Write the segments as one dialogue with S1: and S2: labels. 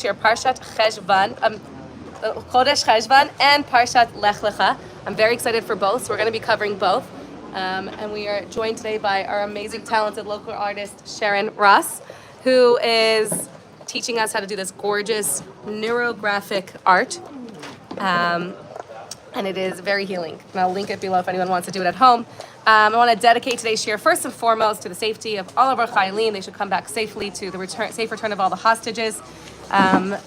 S1: share Parshat Chodesh Cheshvan and Parshat Lecha. I'm very excited for both, so we're going to be covering both. And we are joined today by our amazing, talented local artist, Sharon Ross, who is teaching us how to do this gorgeous neurographic art. And it is very healing. And I'll link it below if anyone wants to do it at home. I want to dedicate today's shir first and foremost to the safety of all of our chayalim. They should come back safely, to the safe return of all the hostages, in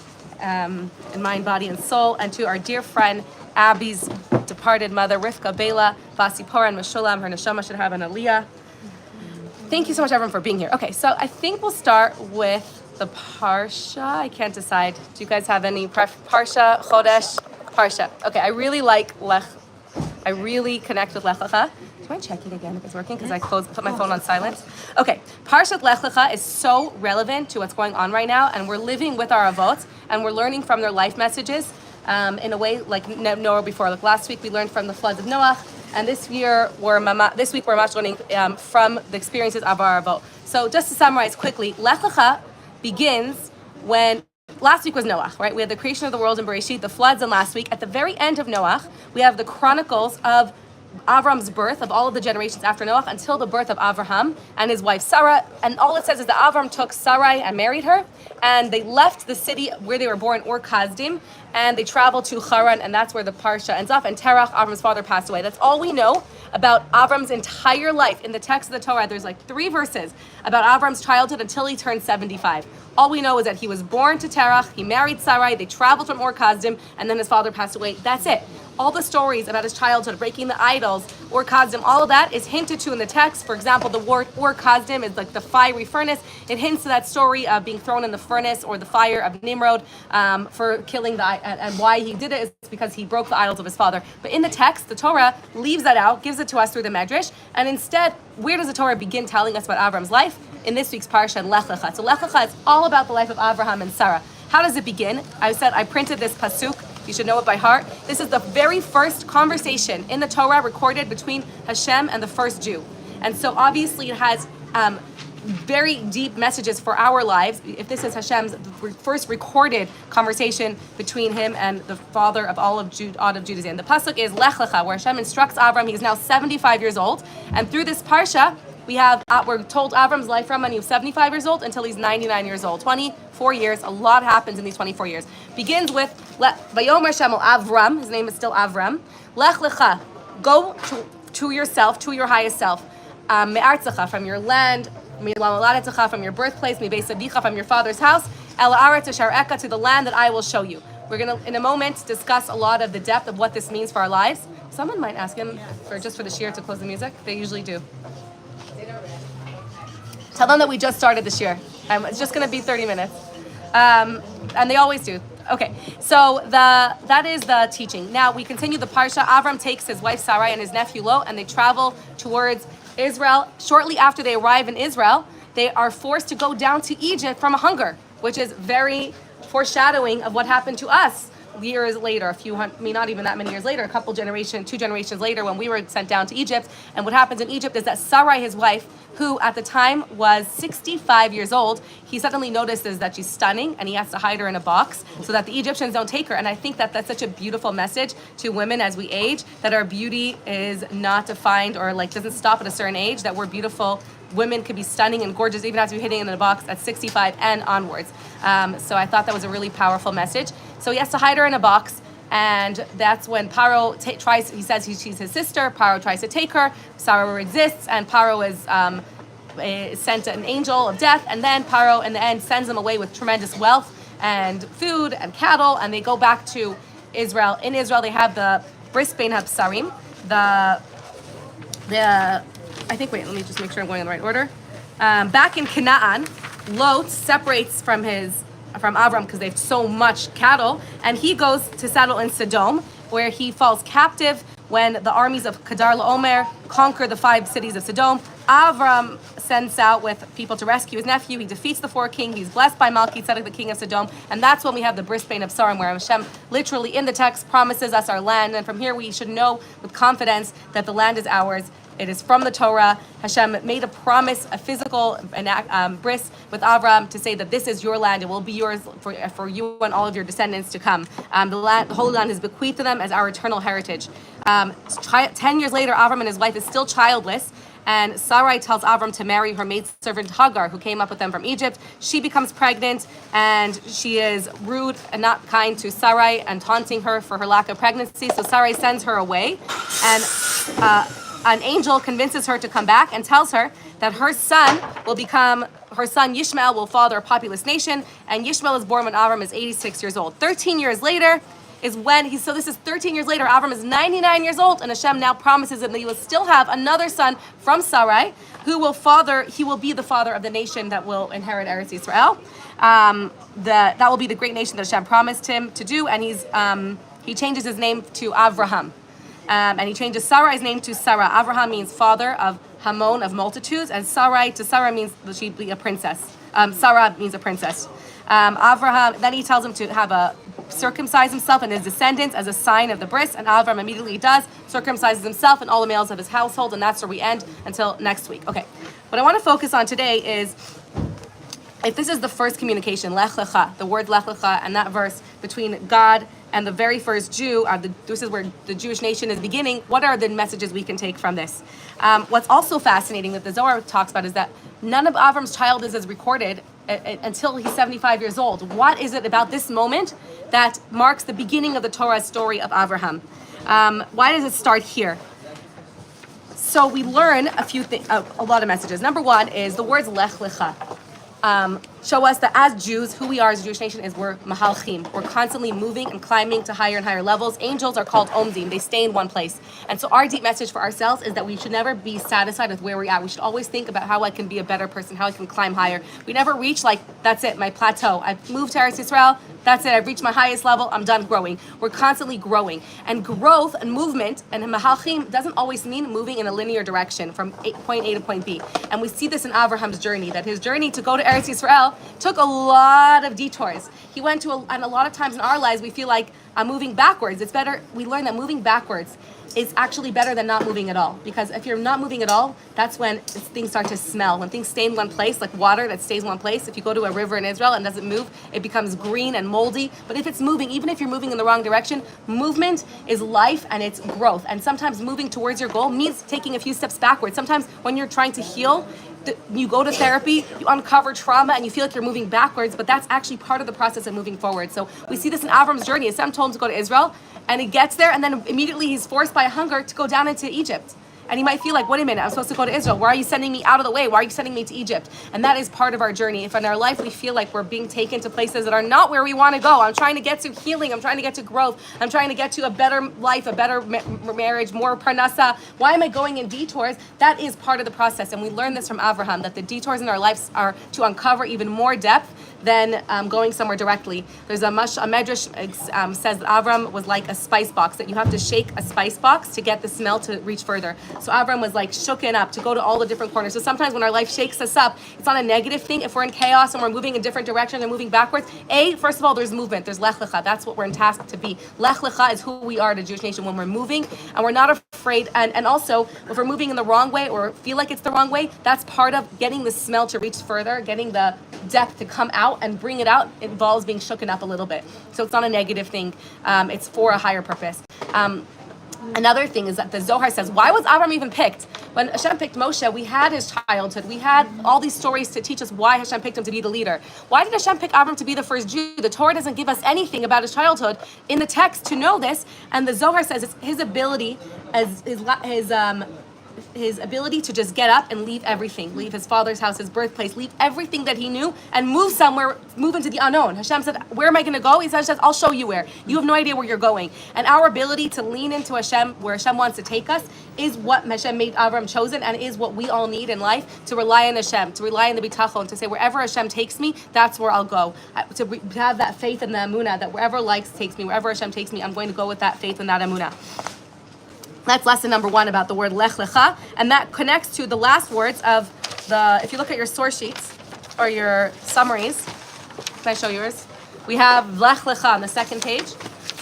S1: mind, body, and soul, and to our dear friend Abby's departed mother, Rivka Bela, Basipora, and Meshulam. Her neshama should have an aliyah. Thank you so much, everyone, for being here. Okay, so I think we'll start with the Parsha. I can't decide. Do you guys have any Parsha, Chodesh, Parsha? Okay, I really like Lech. I really connect with Lecha. Do you mind checking again if it's working? Because I put my phone on silent. Okay, Parshat Lecha is so relevant to what's going on right now, and we're living with our avot, and we're learning from their life messages in a way like never before. Like last week, we learned from the floods of Noah, and this week we're much learning from the experiences of our avot. So just to summarize quickly, Lecha begins when last week was Noah, right? We had the creation of the world in Bereshit, the floods, and last week, at the very end of Noah, we have the chronicles of Avram's birth, of all of the generations after Noah, until the birth of Avraham and his wife Sarah. And all it says is that Avram took Sarai and married her, and they left the city where they were born, Ur Kasdim, and they traveled to Haran, and that's where the Parsha ends off. And Terach, Avram's father, passed away. That's all we know about Avram's entire life. In the text of the Torah, there's like 3 verses about Avram's childhood until he turned 75. All we know is that he was born to Terach, he married Sarai, they traveled from Ur Kasdim, and then his father passed away. That's it. All the stories about his childhood, breaking the idols, Ur Kasdim, all of that is hinted to in the text. For example, the word Ur Kasdim is like the fiery furnace. It hints to that story of being thrown in the furnace or the fire of Nimrod for killing and why he did it is because he broke the idols of his father. But in the text, the Torah leaves that out, gives it to us through the Medrash, and instead, where does the Torah begin telling us about Avram's life? In this week's Parsha and Lecha. So Lecha is all about the life of Avraham and Sarah. How does it begin? I printed this pasuk. You should know it by heart. This is the very first conversation in the Torah recorded between Hashem and the first Jew. And so obviously it has very deep messages for our lives. If this is Hashem's first recorded conversation between him and the father of all of Judaism. The pasuk is Lech Lecha, where Hashem instructs Avram. He's now 75 years old. And through this Parsha, we're told Avram's life from when he was 75 years old until he's 99 years old. 24 years, a lot happens in these 24 years. Begins with, Vayomer Shemel Avram, his name is still Avram. Lech Lecha, go to yourself, to your highest self. Me'artzecha, from your land, Mi'lamalaretzecha, from your birthplace, Mi'beis Avicha, from your father's house, El Haaretz Asher Eka, to the land that I will show you. We're going to, in a moment, discuss a lot of the depth of what this means for our lives. Someone might ask him, just for the shir to close the music. They usually do. Tell them that we just started this year. It's just going to be 30 minutes. And they always do. Okay, so that is the teaching. Now we continue the Parsha. Avram takes his wife Sarai and his nephew Lot, and they travel towards Israel. Shortly after they arrive in Israel, they are forced to go down to Egypt from hunger, which is very foreshadowing of what happened to us years later, not even that many years later, 2 generations later, when we were sent down to Egypt. And what happens in Egypt is that Sarai, his wife, who at the time was 65 years old, he suddenly notices that she's stunning, and he has to hide her in a box so that the Egyptians don't take her. And I think that that's such a beautiful message to women as we age, that our beauty is not defined or doesn't stop at a certain age, that we're beautiful. Women could be stunning and gorgeous even after hitting in a box at 65 and onwards. So I thought that was a really powerful message. So he has to hide her in a box, and that's when Paro he says she's his sister. Paro tries to take her. Sarah resists, and Paro is sent an angel of death, and then Paro in the end sends them away with tremendous wealth and food and cattle, and they go back to Israel. In Israel, they have the Bris Bein HaBsarim, let me just make sure I'm going in the right order. Back in Canaan, Lot separates from Avram because they have so much cattle, and he goes to settle in Sodom, where he falls captive when the armies of Kedar Laomer conquer the 5 cities of Sodom. Avram sends out with people to rescue his nephew. He defeats the 4 kings. He's blessed by Melchizedek, the king of Sodom. And that's when we have the Bris Bein HaBsarim, where Hashem literally in the text promises us our land. And from here we should know with confidence that the land is ours It is from the Torah. Hashem made a promise, a physical bris with Avraham to say that this is your land. It will be yours for you and all of your descendants to come. The Holy Land is bequeathed to them as our eternal heritage. 10 years later, Avraham and his wife is still childless. And Sarai tells Avram to marry her maidservant Hagar, who came up with them from Egypt. She becomes pregnant, and she is rude and not kind to Sarai and taunting her for her lack of pregnancy. So Sarai sends her away, and an angel convinces her to come back and tells her that her son Yishmael will father a populous nation, and Yishmael is born when Avram is 86 years old. 13 years later is when this is 13 years later, Avram is 99 years old, and Hashem now promises him that he will still have another son from Sarai, he will be the father of the nation that will inherit Eretz Yisrael. That will be the great nation that Hashem promised him to do, and he changes his name to Avraham. And he changes Sarai's name to Sarah. Avraham means father of Hamon, of multitudes, and Sarah means that she'd be a princess. Sarah means a princess. Avraham, then he tells him to circumcise himself and his descendants as a sign of the bris, and Avraham immediately does, circumcises himself and all the males of his household, and that's where we end until next week. Okay, what I want to focus on today is, if this is the first communication, Lech Lecha, the word Lech Lecha, and that verse between God and the very first Jew, this is where the Jewish nation is beginning, what are the messages we can take from this? What's also fascinating that the Zohar talks about is that none of Avram's childhood is recorded until he's 75 years old. What is it about this moment that marks the beginning of the Torah story of Avraham? Why does it start here? So we learn a lot of messages. Number one is the words Lech Lecha. Show us that as Jews, who we are as a Jewish nation is we're mahalchim. We're constantly moving and climbing to higher and higher levels. Angels are called omdim. They stay in one place. And so our deep message for ourselves is that we should never be satisfied with where we're at. We should always think about how I can be a better person, how I can climb higher. We never reach that's it, my plateau. I've moved to Eretz Yisrael. That's it. I've reached my highest level. I'm done growing. We're constantly growing. And growth and movement and mahalchim doesn't always mean moving in a linear direction from point A to point B. And we see this in Avraham's journey, that his journey to go to Eretz Yisrael took a lot of detours. He went to, and a lot of times in our lives, we feel like I'm moving backwards. It's better, we learn that moving backwards is actually better than not moving at all. Because if you're not moving at all, that's when things start to smell. When things stay in one place, like water that stays in one place, if you go to a river in Israel and doesn't move, it becomes green and moldy. But if it's moving, even if you're moving in the wrong direction, movement is life and it's growth. And sometimes moving towards your goal means taking a few steps backwards. Sometimes when you're trying to heal, you go to therapy, you uncover trauma, and you feel like you're moving backwards, but that's actually part of the process of moving forward. So we see this in Avram's journey. Hashem told him to go to Israel, and he gets there, and then immediately he's forced by hunger to go down into Egypt. And he might feel like, wait a minute, I'm supposed to go to Israel. Why are you sending me out of the way? Why are you sending me to Egypt? And that is part of our journey. If in our life we feel like we're being taken to places that are not where we want to go, I'm trying to get to healing, I'm trying to get to growth, I'm trying to get to a better life, a better marriage, more parnasa. Why am I going in detours? That is part of the process. And we learn this from Avraham, that the detours in our lives are to uncover even more depth than going somewhere directly. There's a medrash says that Avram was like a spice box, that you have to shake a spice box to get the smell to reach further. So Avram was like shooken up to go to all the different corners. So sometimes when our life shakes us up, it's not a negative thing. If we're in chaos and we're moving in different directions and moving backwards, first of all, there's movement. There's Lech Lecha. That's what we're tasked to be. Lech Lecha is who we are at a Jewish nation when we're moving, and we're not afraid. And also, if we're moving in the wrong way or feel like it's the wrong way, that's part of getting the smell to reach further, getting the depth to come out and bring it out. It involves being shooken up a little bit. So it's not a negative thing. It's for a higher purpose. Another thing is that the Zohar says, why was Avraham even picked? When Hashem picked Moshe, we had his childhood. We had all these stories to teach us why Hashem picked him to be the leader. Why did Hashem pick Avraham to be the first Jew? The Torah doesn't give us anything about his childhood in the text to know this. And the Zohar says it's his ability, his ability to just get up and leave everything, leave his father's house, his birthplace, leave everything that he knew and move somewhere, move into the unknown. Hashem said, where am I going to go? He says, I'll show you where. You have no idea where you're going. And our ability to lean into Hashem, where Hashem wants to take us, is what Hashem made Avraham chosen, and is what we all need in life, to rely on Hashem, to rely on the bitachon, to say, wherever Hashem takes me, that's where I'll go. To have that faith in the emunah, that wherever life takes me, wherever Hashem takes me, I'm going to go with that faith and that emunah. That's lesson number one about the word Lech Lecha, and that connects to the last words of if you look at your source sheets or your summaries, can I show yours? We have Lech Lecha on the second page,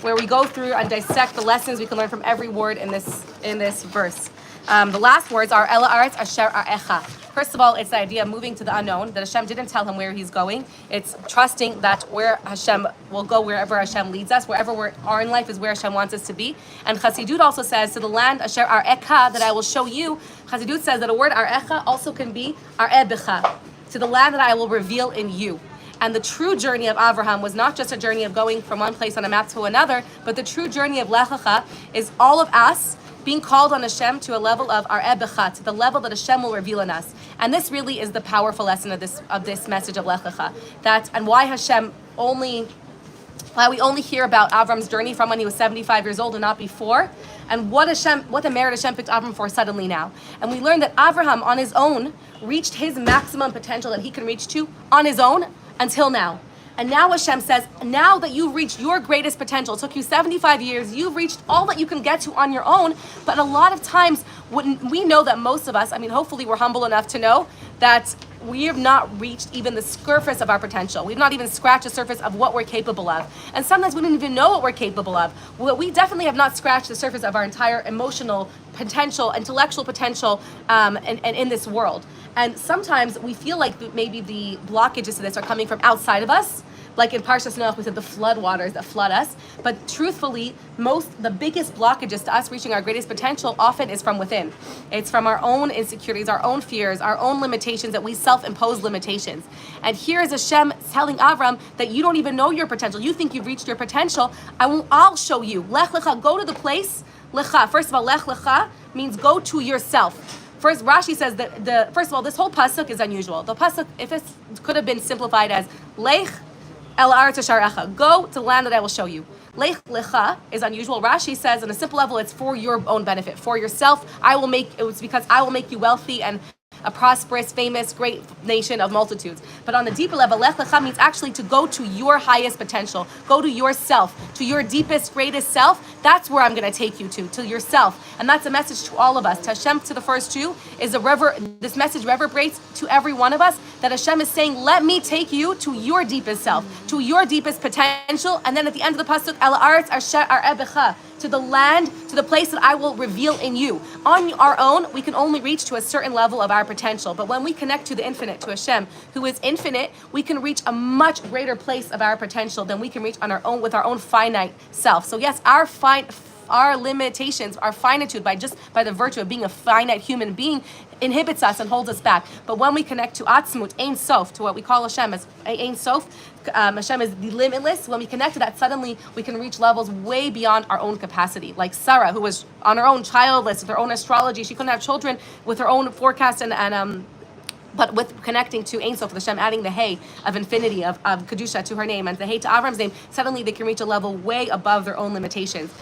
S1: where we go through and dissect the lessons we can learn from every word in this verse. The last words are Ela Aretz Asher Arecha. First of all, it's the idea of moving to the unknown, that Hashem didn't tell him where he's going. It's trusting that where Hashem will go, wherever Hashem leads us, wherever we are in life is where Hashem wants us to be. And Chassidut also says, to the land Asher Arecha, that I will show you. Chassidut says that the word Arecha also can be Arebecha, to the land that I will reveal in you. And the true journey of Avraham was not just a journey of going from one place on a map to another, but the true journey of Lecha is all of us being called on Hashem to a level of our Ebecha, to the level that Hashem will reveal in us. And this really is the powerful lesson of this message of Lecha. And why we only hear about Avram's journey from when he was 75 years old and not before, and what the merit Hashem picked Avram for suddenly now. And we learned that Avraham on his own reached his maximum potential that he can reach to on his own until now. And now Hashem says, now that you've reached your greatest potential, it took you 75 years, you've reached all that you can get to on your own. But a lot of times, we know that most of us, hopefully we're humble enough to know that we have not reached even the surface of our potential. We've not even scratched the surface of what we're capable of. And sometimes we don't even know what we're capable of. Well, we definitely have not scratched the surface of our entire emotional potential, intellectual potential, and in this world. And sometimes we feel like maybe the blockages to this are coming from outside of us. Like in Parshas Noach, we said the flood waters that flood us. But truthfully, the biggest blockages to us reaching our greatest potential often is from within. It's from our own insecurities, our own fears, our own limitations, that we self-impose limitations. And here is Hashem telling Avram that you don't even know your potential. You think you've reached your potential. I'll show you. Lech Lecha, go to the place. Lecha. First of all, Lech Lecha means go to yourself. First, Rashi says that first of all, this whole pasuk is unusual. The pasuk, if it could have been simplified as Lech el Aretz Asher Arecha, go to the land that I will show you. Lech Lecha is unusual. Rashi says on a simple level, it's for your own benefit, for yourself. Because I will make you wealthy and a prosperous, famous, great nation of multitudes. But on the deeper level, Lech Lecha means actually to go to your highest potential, go to yourself, to your deepest, greatest self. That's where I'm going to take you to yourself. And that's a message to all of us. To Hashem, to the first two, this message reverberates to every one of us, that Hashem is saying, let me take you to your deepest self, to your deepest potential. And then at the end of the pasuk, El Aretz Asher Arecha, to the land, to the place that I will reveal in you. On our own, we can only reach to a certain level of our potential. But when we connect to the infinite, to Hashem, who is infinite, we can reach a much greater place of our potential than we can reach on our own with our own finite self. So yes, our limitations, our finitude, by the virtue of being a finite human being, inhibits us and holds us back. But when we connect to Atzmut, Ein Sof, to what we call Hashem as Ein Sof, Hashem is the limitless. When we connect to that, suddenly we can reach levels way beyond our own capacity. Like Sarah, who was on her own childless with her own astrology, she couldn't have children with her own forecast but with connecting to Ein Sof, Hashem adding the Hey of infinity, of Kedusha to her name, and the Hey to Avram's name, suddenly they can reach a level way above their own limitations.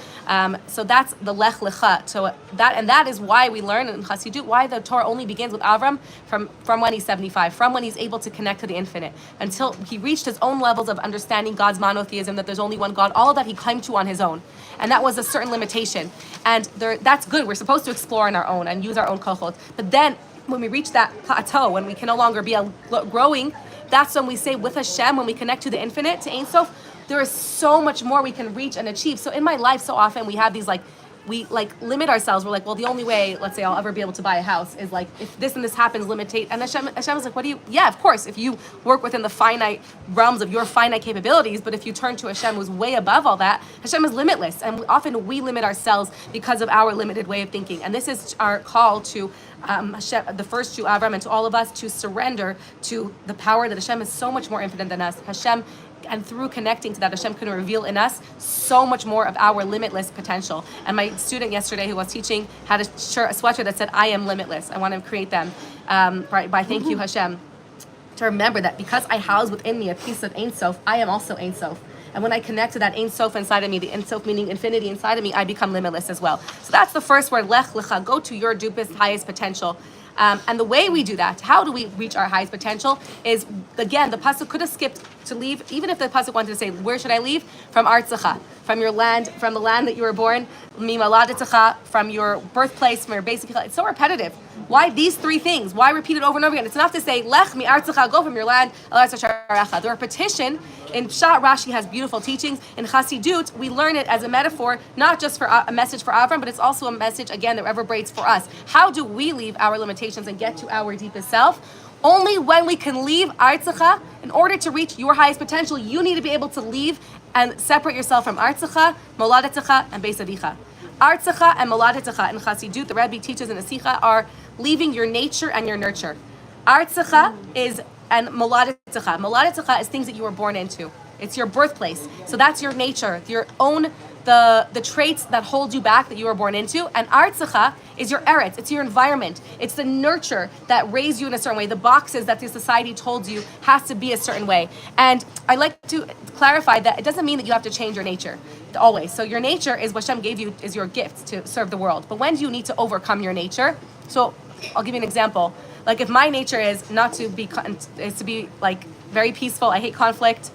S1: So that's the Lech Lecha. So that is why we learn in Chassidut, why the Torah only begins with Avram from when he's 75, from when he's able to connect to the infinite, until he reached his own levels of understanding God's monotheism, that there's only one God. All of that he climbed to on his own. And that was a certain limitation. And that's good. We're supposed to explore on our own and use our own kochot. But then, when we reach that plateau, when we can no longer be growing, that's when we say with Hashem, when we connect to the infinite, to Ein Sof, there is so much more we can reach and achieve. So in my life, so often we have these we limit ourselves. We're like, well, the only way, let's say, I'll ever be able to buy a house is if this and this happens, limitate. And Hashem is like, yeah, of course, if you work within the finite realms of your finite capabilities, but if you turn to Hashem, who's way above all that, Hashem is limitless. And often we limit ourselves because of our limited way of thinking. And this is our call to Hashem, the first to Avraham and to all of us, to surrender to the power that Hashem is so much more infinite than us. Hashem, and through connecting to that, Hashem can reveal in us so much more of our limitless potential. And my student yesterday who was teaching had a sweatshirt that said, I am limitless. I want to create them by thank you, Hashem. To remember that because I house within me a piece of Ein Sof, I am also Ein Sof. And when I connect to that Ein Sof inside of me, the Ein Sof meaning infinity inside of me, I become limitless as well. So that's the first word, Lech Lecha, go to your deepest, highest potential. And the way we do that, how do we reach our highest potential, is, again, the pasuk could have skipped to leave, even if the pasuk wanted to say, where should I leave? From Artzacha, from your land, from the land that you were born, Mimaladetzacha, from your birthplace, from your basic, it's so repetitive. Why these three things? Why repeat it over and over again? It's enough to say, Lech mi artzecha, go from your land. The repetition in Pshat, Rashi has beautiful teachings. In Chassidut, we learn it as a metaphor, not just for a message for Avraham, but it's also a message, again, that reverberates for us. How do we leave our limitations and get to our deepest self? Only when we can leave Artzecha, in order to reach your highest potential, you need to be able to leave and separate yourself from Artzecha, Moladetecha, and Beis Avicha. Artzecha and Moladetecha in Chassidut, the Rebbe teaches in the Sikha, are leaving your nature and your nurture. Artzecha is, and Moladetecha. Moladetecha is things that you were born into. It's your birthplace. So that's your nature, your own, the traits that hold you back that you were born into. And Artzecha is your Eretz. It's your environment. It's the nurture that raised you in a certain way. The boxes that the society told you has to be a certain way. And I like to clarify that it doesn't mean that you have to change your nature always. So your nature is what Hashem gave you, is your gift to serve the world. But when do you need to overcome your nature? So I'll give you an example. Like if my nature is not to be, is to be like very peaceful. I hate conflict.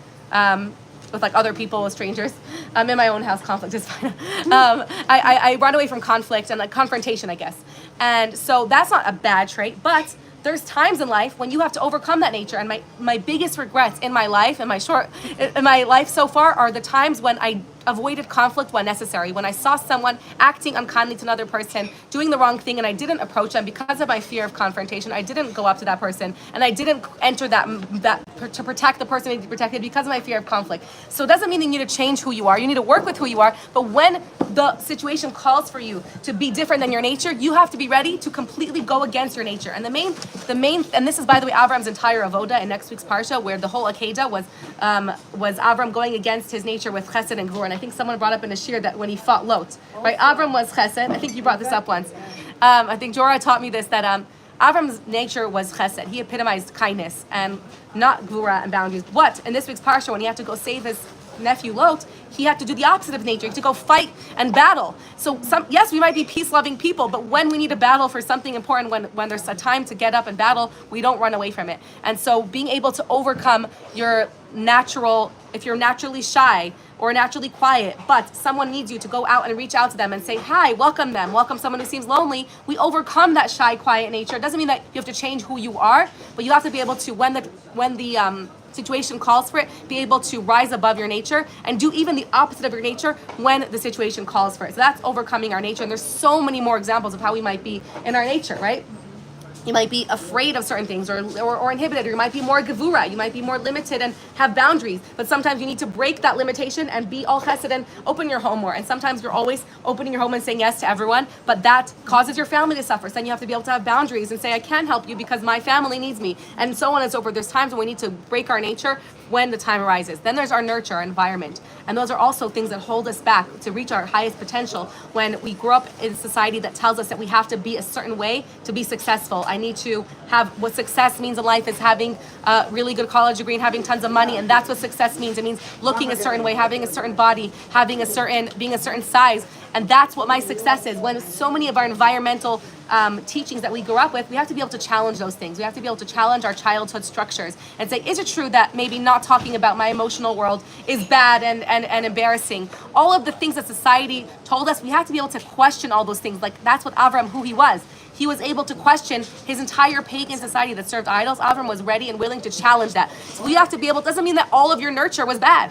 S1: With like other people, with strangers. In my own house, conflict is fine. I run away from conflict and like confrontation, I guess. And so that's not a bad trait, but there's times in life when you have to overcome that nature. And my biggest regrets in my life, in my life so far, are the times when I avoided conflict when necessary. When I saw someone acting unkindly to another person, doing the wrong thing, and I didn't approach them because of my fear of confrontation. I didn't go up to that person, and I didn't enter that to protect the person to be protected because of my fear of conflict. So it doesn't mean that you need to change who you are. You need to work with who you are. But when the situation calls for you to be different than your nature, you have to be ready to completely go against your nature. And the main, and this is, by the way, Avraham's entire avoda in next week's parsha, where the whole Akedah was Avram going against his nature with Chesed and Gvur. And I think someone brought up in a shir that when he fought Lot, right? Avram was Chesed. I think you brought this up once. I think Youre taught me this, that Avram's nature was Chesed. He epitomized kindness and not Gvura and boundaries. But in this week's parsha, when he had to go save his nephew Lot, he had to do the opposite of nature. He had to go fight and battle. So yes, we might be peace-loving people, but when we need to battle for something important, when there's a time to get up and battle, we don't run away from it. And so being able to overcome your natural, if you're naturally shy or naturally quiet, but someone needs you to go out and reach out to them and say, hi, welcome them, welcome someone who seems lonely, we overcome that shy, quiet nature. It doesn't mean that you have to change who you are, but you have to be able to, when the situation calls for it, be able to rise above your nature and do even the opposite of your nature when the situation calls for it. So that's overcoming our nature. And there's so many more examples of how we might be in our nature, right? You might be afraid of certain things or inhibited, or you might be more gevura, you might be more limited and have boundaries. But sometimes you need to break that limitation and be all chesed and open your home more. And sometimes you're always opening your home and saying yes to everyone, but that causes your family to suffer. So then you have to be able to have boundaries and say, I can't help you because my family needs me, and so on and so forth. There's times when we need to break our nature when the time arises. Then there's our nurture, our environment. And those are also things that hold us back to reach our highest potential when we grow up in a society that tells us that we have to be a certain way to be successful. I need to have, what success means in life is having a really good college degree and having tons of money, and that's what success means. It means looking a certain way, having a certain body, being a certain size, and that's what my success is. When so many of our environmental teachings that we grew up with, we have to be able to challenge those things. We have to be able to challenge our childhood structures and say, is it true that maybe not talking about my emotional world is bad and embarrassing? All of the things that society told us, we have to be able to question all those things. Like, that's what Avraham, who he was. He was able to question his entire pagan society that served idols. Avraham was ready and willing to challenge that. So we have to be able, it doesn't mean that all of your nurture was bad.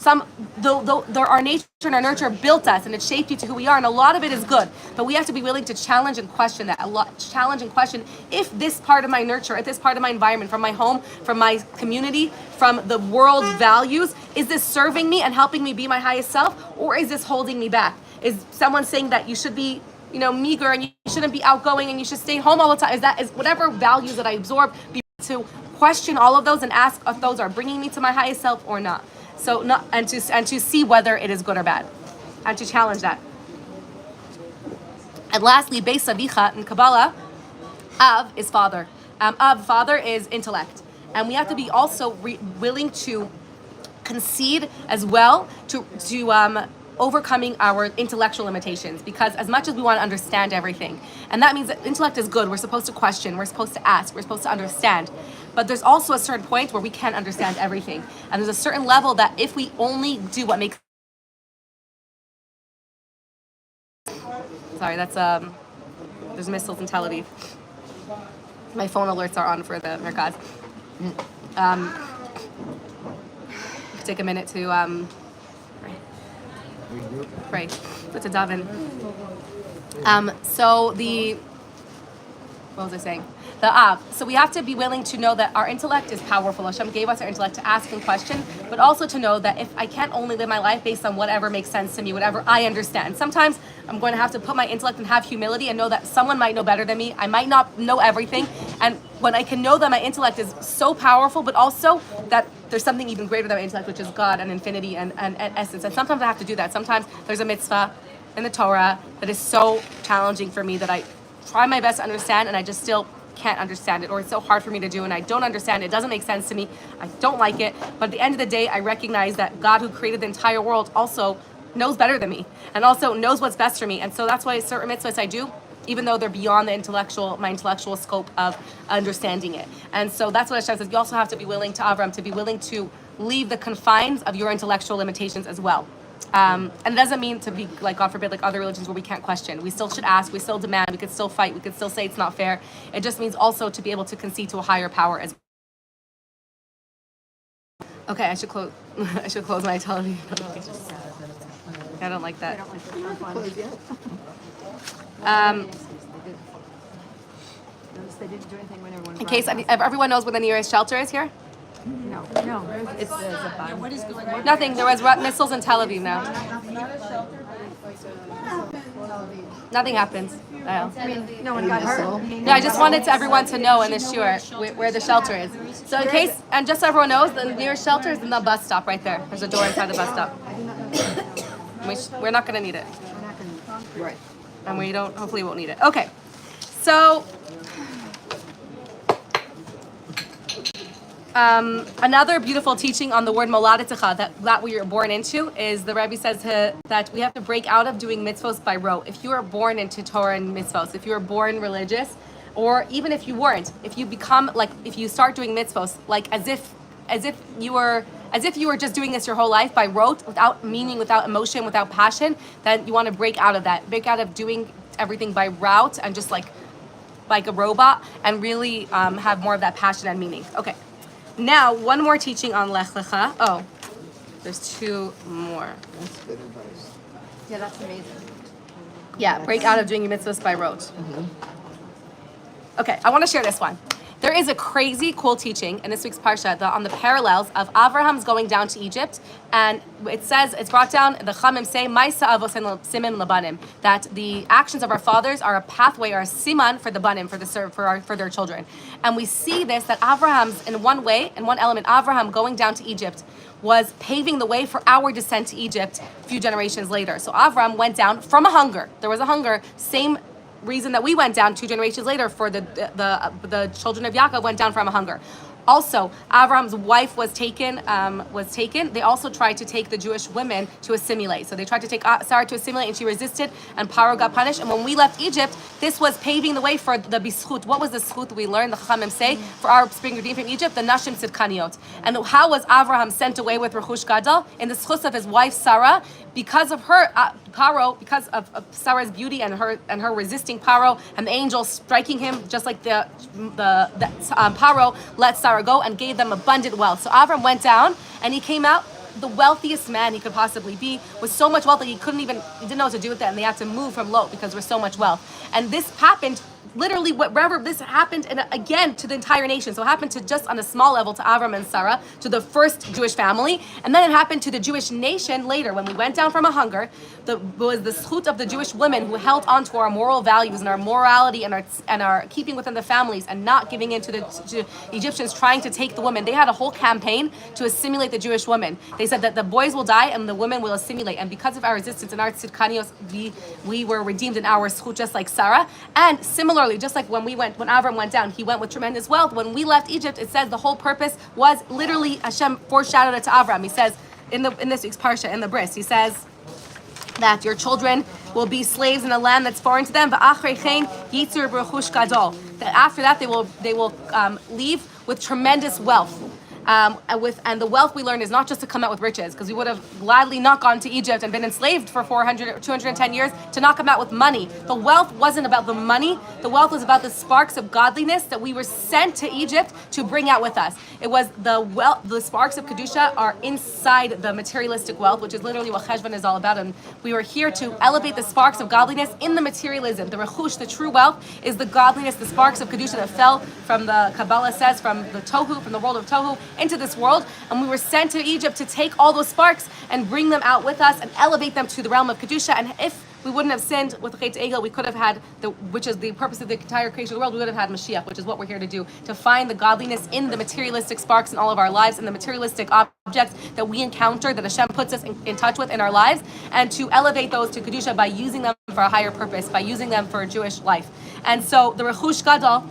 S1: Our nature and our nurture built us and it shaped you to who we are, and a lot of it is good. But we have to be willing to challenge and question that. Challenge and question if this part of my nurture, if this part of my environment, from my home, from my community, from the world's values, is this serving me and helping me be my highest self, or is this holding me back? Is someone saying that you should be, meager and you shouldn't be outgoing and you should stay home all the time? Is whatever values that I absorb, be to question all of those and ask if those are bringing me to my highest self or not. So to see whether it is good or bad, and to challenge that. And lastly, Beis Avicha in Kabbalah, Av is father. Av, father, is intellect, and we have to be also willing to concede as well to overcoming our intellectual limitations, because as much as we want to understand everything, and that means that intellect is good, we're supposed to question, we're supposed to ask, we're supposed to understand, but there's also a certain point where we can't understand everything, and there's a certain level that if we only do what makes, sorry, that's there's missiles in Tel Aviv. My phone alerts are on for the Merkaz. Take a minute to pray. Put to daven. What was I saying? So we have to be willing to know that our intellect is powerful. Hashem gave us our intellect to ask and question, but also to know that if I can't only live my life based on whatever makes sense to me, whatever I understand. Sometimes I'm going to have to put my intellect and have humility and know that someone might know better than me. I might not know everything. And when I can know that my intellect is so powerful, but also that there's something even greater than my intellect, which is God and infinity and essence. And sometimes I have to do that. Sometimes there's a mitzvah in the Torah that is so challenging for me that I try my best to understand and I just still can't understand it, or it's so hard for me to do and I don't understand it. It doesn't make sense to me. I don't like it. But at the end of the day, I recognize that God, who created the entire world, also knows better than me and also knows what's best for me. And so that's why certain mitzvahs I do, even though they're beyond my intellectual scope of understanding it. And so that's what Hashem says. You also have to be willing to Avraham, to be willing to leave the confines of your intellectual limitations as well. And it doesn't mean to be like, God forbid, like other religions where we can't question. We still should ask, we still demand, we could still fight, we could still say it's not fair. It just means also to be able to concede to a higher power as well. Okay, I should close my television. I don't like that. In case everyone knows where the nearest shelter is here?
S2: No. It's what is going on?
S1: Nothing. There was missiles in Tel Aviv now. Nothing happens.
S2: I mean, no one got hurt.
S1: No, I just wanted everyone to know in the shiur where the shelter is. So in case, and just so everyone knows, the nearest shelter is in the bus stop right there. There's a door inside the bus stop. We're not going to need it.
S2: Right.
S1: And hopefully won't need it. Okay. So another beautiful teaching on the word moladitecha that we are born into is the Rebbe says that we have to break out of doing mitzvos by rote. If you are born into Torah and mitzvos, if you are born religious, or even if you weren't, if you start doing mitzvos like as if you were just doing this your whole life by rote, without meaning, without emotion, without passion, then you want to break out of that. Break out of doing everything by route and just like a robot, and really have more of that passion and meaning. Okay. Now, one more teaching on Lecha. Oh, there's two more.
S3: That's good advice.
S2: Yeah, that's amazing.
S1: Yeah, break out of doing your mitzvahs by rote.
S3: Mm-hmm.
S1: Okay, I want to share this one. There is a crazy cool teaching in this week's Parsha on the parallels of Avraham's going down to Egypt, and it says, it's brought down, the Chamim say, Ma'isa avosim simim labanim, that the actions of our fathers are a pathway or a siman for the banim, for their children. And we see this, that Abraham's, in one element, Avraham going down to Egypt was paving the way for our descent to Egypt a few generations later. So Avraham went down from a hunger. There was a hunger, same reason that we went down 2 generations later for the children of Yaakov went down from a hunger. Also, Avraham's wife was taken. They also tried to take the Jewish women to assimilate. So they tried to take Sarah to assimilate, and she resisted, and Paro got punished. And when we left Egypt, this was paving the way for the bischut. What was the schut we learned? The Chachamim say for our spring redeemed from Egypt, the nashim tzidkaniot. And how was Avraham sent away with rechush gadol? In the schus of his wife Sarah, because of her Paro, because of Sarah's beauty and her resisting Paro, and the angel striking him, just like the Paro let Sarah go and gave them abundant wealth. So Avram went down and he came out the wealthiest man he could possibly be, with so much wealth that he didn't know what to do with it, and they had to move from Lot because there was so much wealth. And this happened literally wherever this happened, and again to the entire nation. So it happened to just on a small level to Avram and Sarah, to the first Jewish family, and then it happened to the Jewish nation later when we went down from a hunger. Was the schut of the Jewish women who held on to our moral values and our morality and our keeping within the families and not giving in to the Egyptians trying to take the women. They had a whole campaign to assimilate the Jewish women. They said that the boys will die and the women will assimilate, and because of our resistance and our tzidkanios, we were redeemed in our schut just like Sarah. And similarly, just like when Avram went down, he went with tremendous wealth. When we left Egypt, it says the whole purpose was literally Hashem foreshadowed it to Avram. He says in this week's Parsha, in the bris, he says that your children will be slaves in a land that's foreign to them. That after that they will leave with tremendous wealth. And the wealth we learn is not just to come out with riches, because we would have gladly not gone to Egypt and been enslaved for 400 or 210 years to not come out with money. The wealth wasn't about the money. The wealth was about the sparks of godliness that we were sent to Egypt to bring out with us. It was the sparks of Kedusha are inside the materialistic wealth, which is literally what Cheshvan is all about. And we were here to elevate the sparks of godliness in the materialism. The rechush, the true wealth, is the godliness, the sparks of Kedusha that fell from the Kabbalah says, from the Tohu, from the world of Tohu, into this world. And we were sent to Egypt to take all those sparks and bring them out with us and elevate them to the realm of Kedusha. And if we wouldn't have sinned with Chet Egel, we could have had, which is the purpose of the entire creation of the world, we would have had Mashiach, which is what we're here to do, to find the godliness in the materialistic sparks in all of our lives, and the materialistic objects that we encounter, that Hashem puts us in touch with in our lives, and to elevate those to Kedusha by using them for a higher purpose, by using them for a Jewish life. And so the Rechush Gadol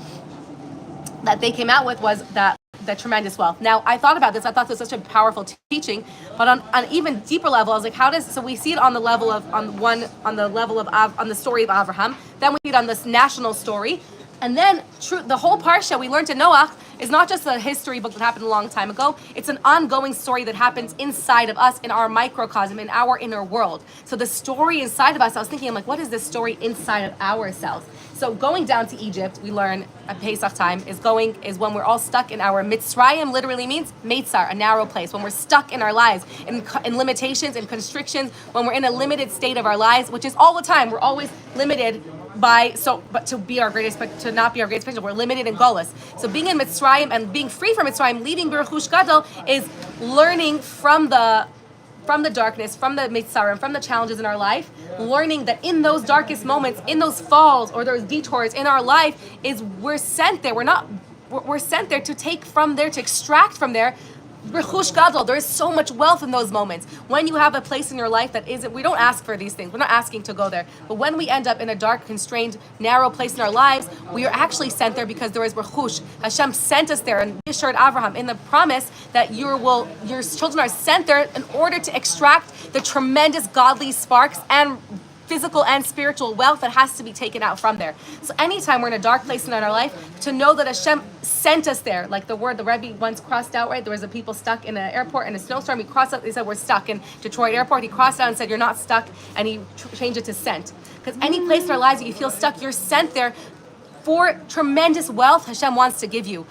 S1: that they came out with was that tremendous wealth. Now, I thought about this. I thought this was such a powerful teaching, but on an even deeper level, I was like, so we see it on the level of on the story of Avraham. Then we see it on this national story, and then the whole parsha we learned in Noach is not just a history book that happened a long time ago. It's an ongoing story that happens inside of us, in our microcosm, in our inner world. So the story inside of us, I was thinking, I'm like, what is this story inside of ourselves? So going down to Egypt, we learn at Pesach time is when we're all stuck in our Mitzrayim. Literally means Meitzar, a narrow place. When we're stuck in our lives, in limitations and constrictions, when we're in a limited state of our lives, which is all the time. We're always limited but to not be our greatest potential, we're limited in Golus. So being in Mitzrayim and being free from Mitzrayim, leaving Berechush Gadol, is learning from the darkness, from the Mitzarim, from the challenges in our life, learning that in those darkest moments, in those falls or those detours in our life, we're sent there. We're sent there to take from there, to extract from there Rechush Gadol. There is so much wealth in those moments. When you have a place in your life that isn't, we don't ask for these things. We're not asking to go there. But when we end up in a dark, constrained, narrow place in our lives, we are actually sent there because there is Rechush. Hashem sent us there and assured Avraham in the promise that your children are sent there in order to extract the tremendous godly sparks and physical and spiritual wealth that has to be taken out from there. So anytime we're in a dark place in our life, to know that Hashem sent us there, like the Rebbe once crossed out, right? There was a people stuck in an airport in a snowstorm. He crossed out, they said, we're stuck in Detroit airport. He crossed out and said, you're not stuck, and he changed it to sent. Because any place in our lives that you feel stuck, you're sent there for tremendous wealth Hashem wants to give you.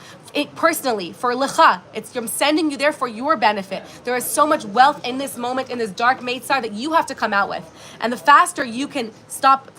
S1: Personally, for Lecha, I'm sending you there for your benefit. There is so much wealth in this moment, in this dark Meitzar, that you have to come out with. And the faster you can stop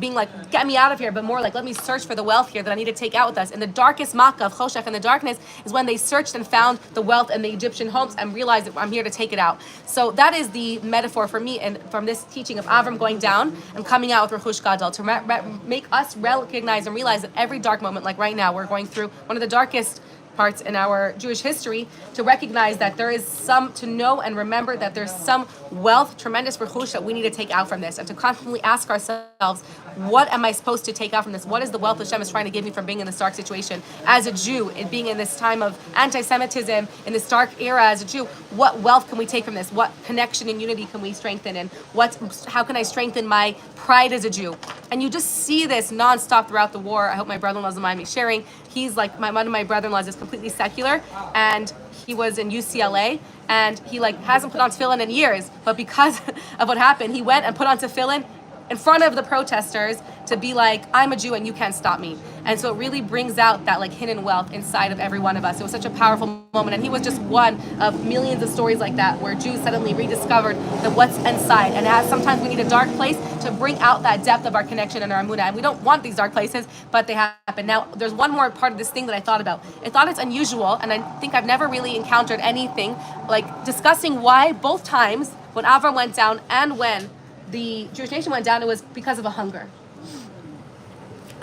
S1: being like, get me out of here, but more like, let me search for the wealth here that I need to take out with us. In the darkest Makkah of Choshech, in the darkness, is when they searched and found the wealth in the Egyptian homes and realized that I'm here to take it out. So that is the metaphor for me, and from this teaching of Avram going down and coming out with Rechush Gadol, to make us recognize and realize that every dark moment, like right now, we're going through one of the darkest parts in our Jewish history, to recognize that there is to know and remember that there's some wealth, tremendous rechush that we need to take out from this, and to constantly ask ourselves, what am I supposed to take out from this? What is the wealth Hashem is trying to give me from being in this dark situation as a Jew, and being in this time of anti-Semitism, in this dark era as a Jew? What wealth can we take from this? What connection and unity can we strengthen? And how can I strengthen my pride as a Jew? And you just see this nonstop throughout the war. I hope my brother-in-law doesn't mind me sharing. He's like, one of my brother-in-laws is completely secular, and he was in UCLA, and he hasn't put on tefillin in years, but because of what happened, he went and put on tefillin in front of the protesters to be like, I'm a Jew and you can't stop me. And so it really brings out that hidden wealth inside of every one of us. It was such a powerful moment, and he was just one of millions of stories like that, where Jews suddenly rediscovered what's inside. And sometimes we need a dark place to bring out that depth of our connection and our emunah. And we don't want these dark places, but they happen. Now, there's one more part of this thing that I thought about. I thought it's unusual, and I think I've never really encountered anything discussing why both times when Avram went down and when the Jewish nation went down, it was because of a hunger.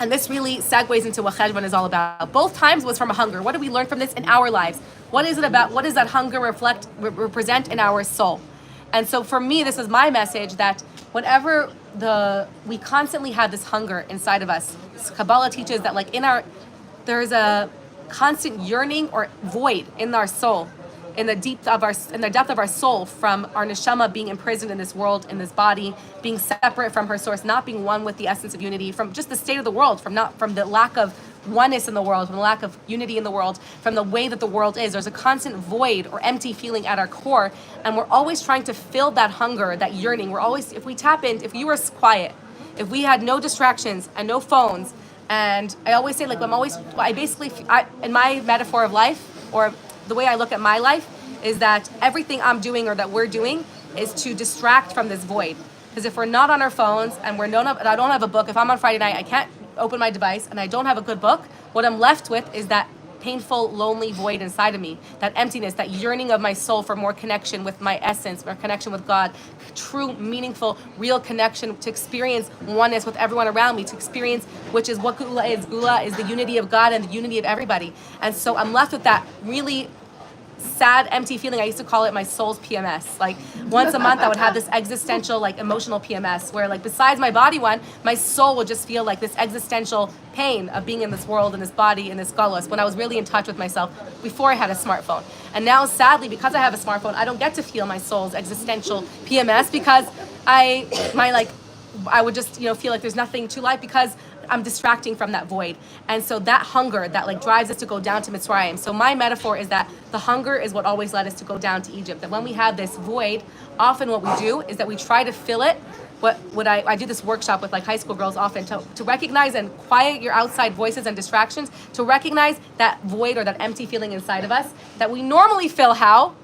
S1: And this really segues into what Cheshvan is all about. Both times was from a hunger. What do we learn from this in our lives? What is it about? What does that hunger represent in our soul? And so for me, this is my message, that whenever we constantly have this hunger inside of us, Kabbalah teaches that there's a constant yearning or void in our soul, in the depth of our soul, from our neshama being imprisoned in this world, in this body, being separate from her source, not being one with the essence of unity, from just the state of the world, from the lack of oneness in the world, from the lack of unity in the world, from the way that the world is. There's a constant void or empty feeling at our core, and we're always trying to fill that hunger, that yearning. We're always, if we tap in, if you were quiet, if we had no distractions and no phones, and I always say, like, in my metaphor of life, or the way I look at my life, is that everything I'm doing or that we're doing is to distract from this void. Because if we're not on our phones and I don't have a book, if I'm on Friday night, I can't open my device and I don't have a good book, what I'm left with is that painful, lonely void inside of me, that emptiness, that yearning of my soul for more connection with my essence, more connection with God, true, meaningful, real connection, to experience oneness with everyone around me, to experience, which is what Gula is. Gula is the unity of God and the unity of everybody. And so I'm left with that really sad, empty feeling. I used to call it my soul's PMS. Like once a month I would have this existential, like emotional PMS where, like, besides my body one, my soul would just feel like this existential pain of being in this world, in this body, in this gullus, when I was really in touch with myself before I had a smartphone. And now, sadly, because I have a smartphone, I don't get to feel my soul's existential PMS because I would just, feel like there's nothing to life because I'm distracting from that void. And so that hunger that, like, drives us to go down to Mitzrayim. So my metaphor is that the hunger is what always led us to go down to Egypt. That when we have this void, often what we do is that we try to fill it. I do this workshop with, like, high school girls often to recognize and quiet your outside voices and distractions, to recognize that void or that empty feeling inside of us that we normally fill how?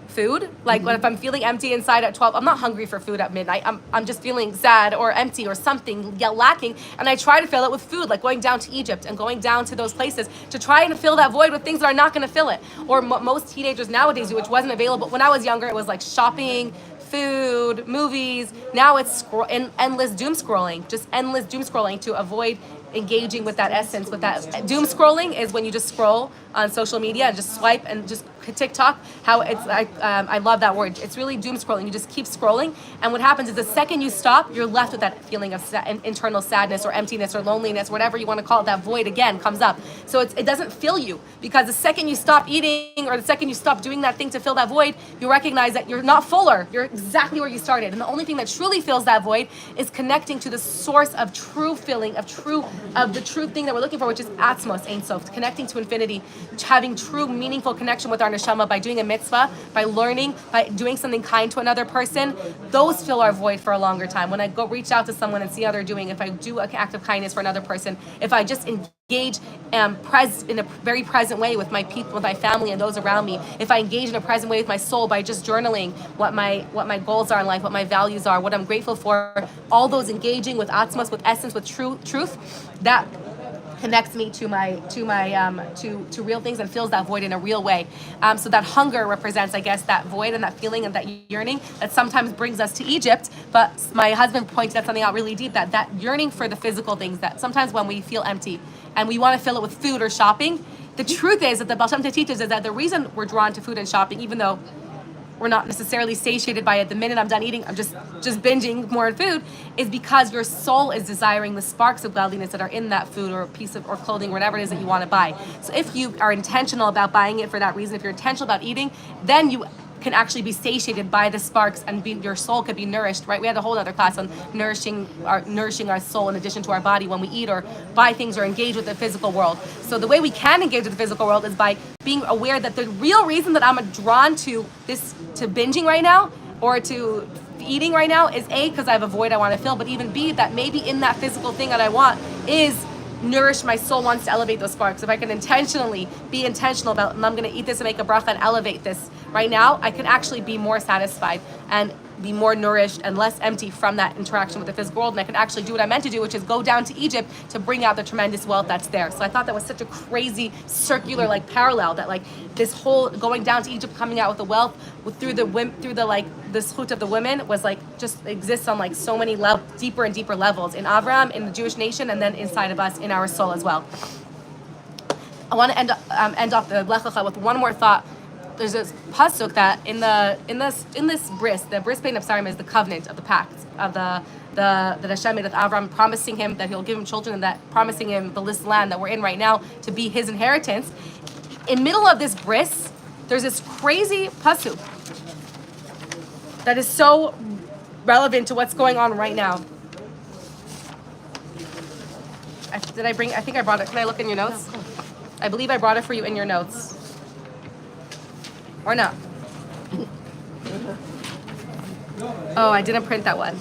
S1: Food. Like, if I'm feeling empty inside at 12, I'm not hungry for food at midnight. I'm just feeling sad or empty or something lacking, and I try to fill it with food, like going down to Egypt and going down to those places to try and fill that void with things that are not going to fill it. Or most teenagers nowadays do, which wasn't available when I was younger. It was like shopping, food, movies. Now it's endless doom scrolling, just endless doom scrolling to avoid engaging with that essence, with that. Doom scrolling is when you just scroll on social media and just swipe and just TikTok. I love that word. It's really doom scrolling. You just keep scrolling, and what happens is the second you stop, you're left with that feeling of internal sadness or emptiness or loneliness, whatever you want to call it. That void again comes up. So it doesn't fill you, because the second you stop eating or the second you stop doing that thing to fill that void, you recognize that you're not fuller. You're exactly where you started, and the only thing that truly fills that void is connecting to the source of true feeling, of the true thing that we're looking for, which is Atzmos, Ein Sof, connecting to infinity, having true meaningful connection with our neshama by doing a mitzvah, by learning, by doing something kind to another person. Those fill our void for a longer time. When I go reach out to someone and see how they're doing, if I do an act of kindness for another person, if I just engage in a very present way with my people, with my family and those around me, if I engage in a present way with my soul by just journaling what my goals are in life, what my values are, what I'm grateful for, all those engaging with Atzmos, with essence, with truth, that connects me to real things and fills that void in a real way. So that hunger represents, I guess, that void and that feeling and that yearning that sometimes brings us to Egypt. But my husband pointed something out really deep, that yearning for the physical things, that sometimes when we feel empty and we want to fill it with food or shopping, the truth is that the Baal Shem Tov teaches is that the reason we're drawn to food and shopping, even though we're not necessarily satiated by it, the minute I'm done eating, I'm just binging more food, is because your soul is desiring the sparks of godliness that are in that food or piece of or clothing, whatever it is that you want to buy. So if you are intentional about buying it for that reason, if you're intentional about eating, then you can actually be satiated by the sparks, and your soul could be nourished, right? We had a whole other class on nourishing our soul in addition to our body when we eat or buy things or engage with the physical world. So the way we can engage with the physical world is by being aware that the real reason that I'm drawn to binging right now or to eating right now is A, because I have a void I want to fill, but even B, that maybe in that physical thing that I want is nourish. My soul wants to elevate those sparks. If I can intentionally be intentional about, I'm going to eat this and make a bracha and elevate this right now, I can actually be more satisfied and be more nourished and less empty from that interaction with the physical world, and I can actually do what I meant to do, which is go down to Egypt to bring out the tremendous wealth that's there. So I thought that was such a crazy circular parallel, that this whole going down to Egypt, coming out with the wealth through the zchut of the women was just exists on so many deeper and deeper levels in Avraham, in the Jewish nation, and then inside of us in our soul as well. I want to end off the Lecha with one more thought. There's this pasuk that in this bris, the bris bein Absarim is the covenant of the pact of the that Hashem made with Avraham, promising him that he'll give him children, and that promising him this land that we're in right now to be his inheritance. In middle of this bris, there's this crazy pasuk that is so relevant to what's going on right now. Did I bring? I think I brought it. Can I look in your notes?
S2: No,
S1: I believe I brought it for you in your notes. Or not? Oh, I didn't print that one.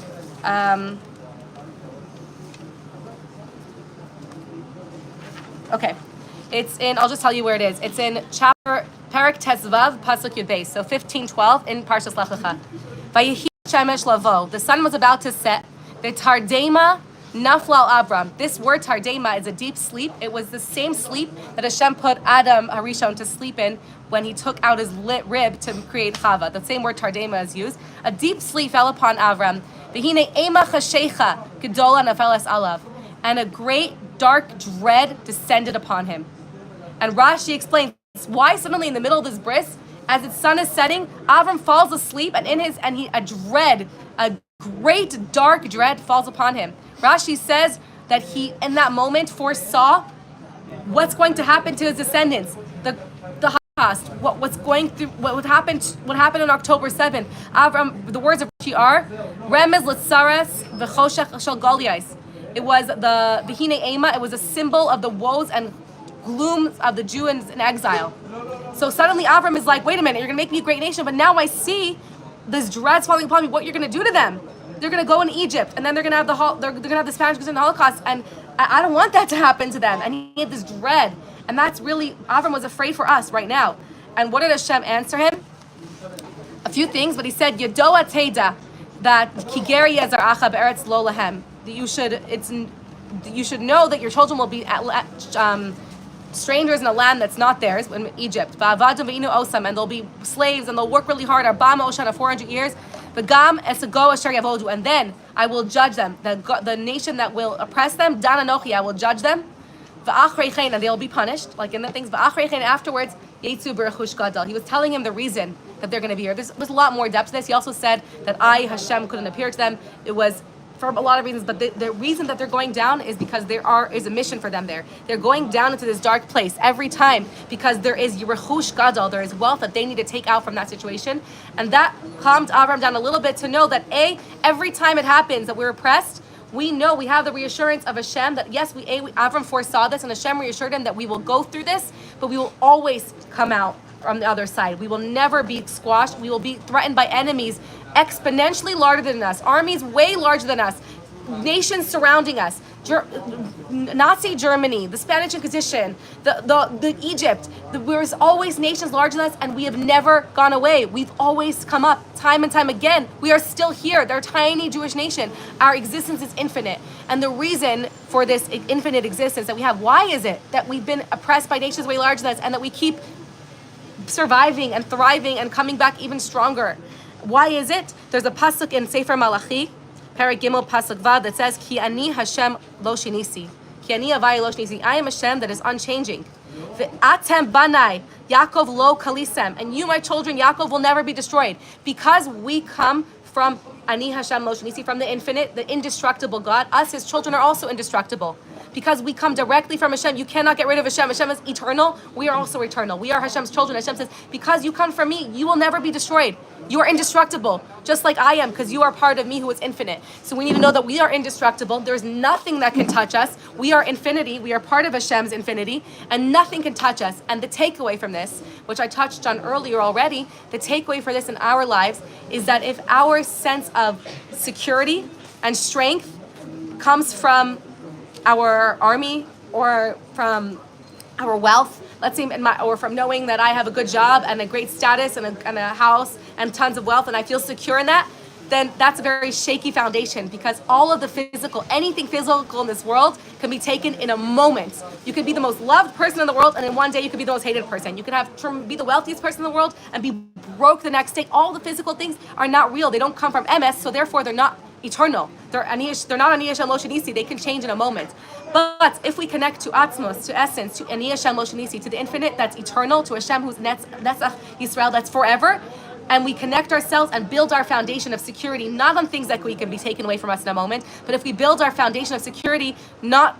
S1: Okay. It's in, I'll just tell you where it is. It's in chapter, Perek Tesvav, Pasuk Yud Beis. So 15:12 in Parshas Lecha. Vayehi shemesh lavo. The sun was about to set. The tardema nafla al Avram. This word tardema is a deep sleep. It was the same sleep that Hashem put Adam Harishon to sleep in when he took out his rib to create Chava. The same word tardema is used. A deep sleep fell upon Avram. V'hine ema chashecha gedola nafeles alav. And a great dark dread descended upon him. And Rashi explains why suddenly in the middle of this bris, as the sun is setting, Avram falls asleep, and a great dark dread falls upon him. Rashi says that he, in that moment, foresaw what's going to happen to his descendants. The Holocaust, what happened on October 7th. Avram, the words of Rashi are, Remez l'tzares v'choshech shel Golias. It was the Vihine Ema. It was a symbol of the woes and glooms of the Jews in exile. So suddenly Avram is like, wait a minute, you're going to make me a great nation, but now I see this dread's falling upon me. What you're going to do to them? They're going to go in Egypt, and then they're going to have the Spanish in the Holocaust, and I don't want that to happen to them. And he had this dread, and that's really, Avram was afraid for us right now. And what did Hashem answer him? A few things, but he said, Yedoa Teda, that Kigeri Yazaracha Be'eretz Lo Lahem. You should know that your children will be strangers in a land that's not theirs, in Egypt. And they'll be slaves, and they'll work really hard. 400 years. And then I will judge them. The nation that will oppress them, Dan Anochi, I will judge them. And they'll be punished, like in the things. Afterwards, he was telling him the reason that they're going to be here. There's a lot more depth to this. He also said that I, Hashem, couldn't appear to them. It was for a lot of reasons, but the reason that they're going down is because there is a mission for them there. They're going down into this dark place every time because there is Yerechush Gadol, there is wealth that they need to take out from that situation. And that calmed Avraham down a little bit to know that every time it happens that we're oppressed, we know we have the reassurance of Hashem that yes, Avraham foresaw this, and Hashem reassured him that we will go through this, but we will always come out from the other side. We will never be squashed. We will be threatened by enemies exponentially larger than us, armies way larger than us, nations surrounding us, Nazi Germany, the Spanish Inquisition, the Egypt. There's always nations larger than us, and we have never gone away. We've always come up time and time again. We are still here. They're a tiny Jewish nation. Our existence is infinite. And the reason for this infinite existence that we have, why is it that we've been oppressed by nations way larger than us and that we keep surviving and thriving and coming back even stronger? Why is it? There's a pasuk in Sefer Malachi, Perek Gimel Pasuk Vav, that says, Ki ani Hashem lo shinisi. Ki ani avai lo shinisi. I am Hashem that is unchanging. Ve'atem banai, Yaakov lo kalisem. And you, my children, Yaakov will never be destroyed. Because we come from Ani Hashem lo shinisi, from the infinite, the indestructible God, us, his children, are also indestructible. Because we come directly from Hashem. You cannot get rid of Hashem. Hashem is eternal. We are also eternal. We are Hashem's children. Hashem says, because you come from me, you will never be destroyed. You are indestructible, just like I am, because you are part of me who is infinite. So we need to know that we are indestructible. There's nothing that can touch us. We are infinity. We are part of Hashem's infinity, and nothing can touch us. And the takeaway from this, which I touched on earlier already, the takeaway for this in our lives is that if our sense of security and strength comes from our army or from our wealth, let's say, or from knowing that I have a good job and a great status and a house and tons of wealth and I feel secure in that, then that's a very shaky foundation, because all of the physical, anything physical in this world can be taken in a moment. You could be the most loved person in the world, and in one day you could be the most hated person. You could be the wealthiest person in the world and be broke the next day. All the physical things are not real. They don't come from MS, so therefore they're not eternal. They're not Aniyesh and Loshanisi. They can change in a moment. But if we connect to Atzmos, to essence, to Aniyesh and Loshanisi, to the infinite that's eternal, to Hashem who's Netzach Yisrael that's forever, and we connect ourselves and build our foundation of security, not on things that we can be taken away from us in a moment, but if we build our foundation of security not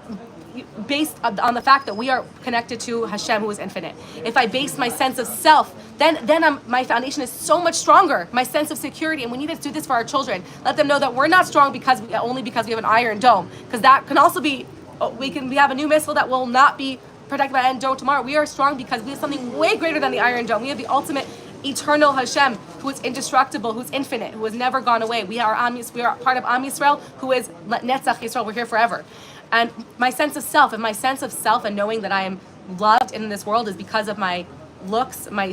S1: based on the fact that we are connected to Hashem who is infinite. If I base my sense of self, then my foundation is so much stronger, my sense of security. And we need to do this for our children. Let them know that we're not strong only because we have an iron dome, because that can also be we have a new missile that will not be protected by Iron Dome tomorrow. We are strong because we have something way greater than the Iron Dome. We have the ultimate eternal Hashem, who is indestructible, who's infinite, who has never gone away. We are part of Am Yisrael, who is Netzach Yisrael. We're here forever. And my sense of self, and knowing that I am loved in this world is because of my looks, my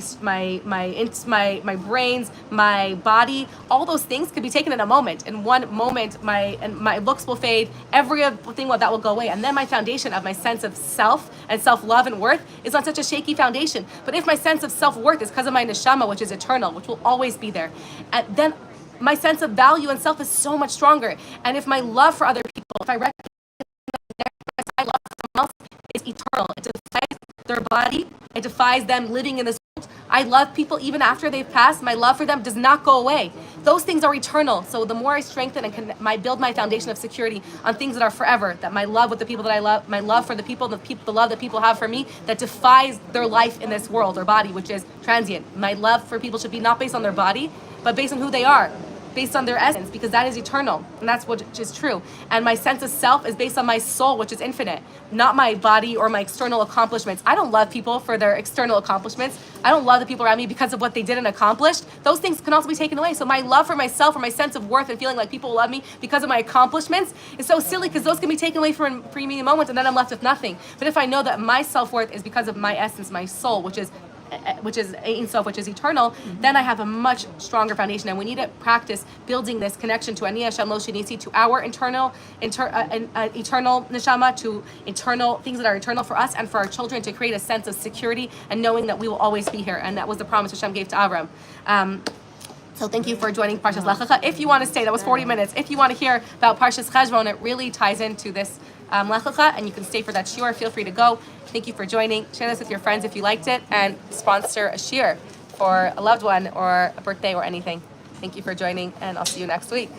S1: brains, my body. All those things could be taken in a moment. In one moment, my looks will fade. Everything that will go away. And then my foundation of my sense of self and self-love and worth is on such a shaky foundation. But if my sense of self-worth is because of my neshama, which is eternal, which will always be there, and then my sense of value and self is so much stronger. And if my love for other people, if I recognize my love for someone else is eternal, it defies their body, it defies them living in this world. I love people even after they've passed. My love for them does not go away. Those things are eternal. So the more I strengthen and build my foundation of security on things that are forever, that my love with the people that I love, my love for the love that people have for me, that defies their life in this world or body, which is transient. My love for people should be not based on their body, but based on who they are, based on their essence, because that is eternal, and that's what is true. And my sense of self is based on my soul, which is infinite, not my body or my external accomplishments. I don't love people for their external accomplishments. I don't love the people around me because of what they did and accomplished. Those things can also be taken away. So my love for myself, or my sense of worth and feeling like people love me because of my accomplishments is so silly, because those can be taken away from me in a moment, and then I'm left with nothing. But if I know that my self-worth is because of my essence, my soul, which is Ein Sof, which is eternal, then I have a much stronger foundation. And we need to practice building this connection to Ani Hashem Lo Shinisi, to our eternal neshama, to eternal things that are eternal for us and for our children, to create a sense of security and knowing that we will always be here. And that was the promise Hashem gave to Avraham. So thank you for joining Parshas Lecha. If you want to stay, that was 40 minutes. If you want to hear about Parshas Cheshbon, it really ties into this Lecha, and you can stay for that shiur. Feel free to go. Thank you for joining. Share this with your friends if you liked it, and sponsor a shiur for a loved one or a birthday or anything. Thank you for joining, and I'll see you next week.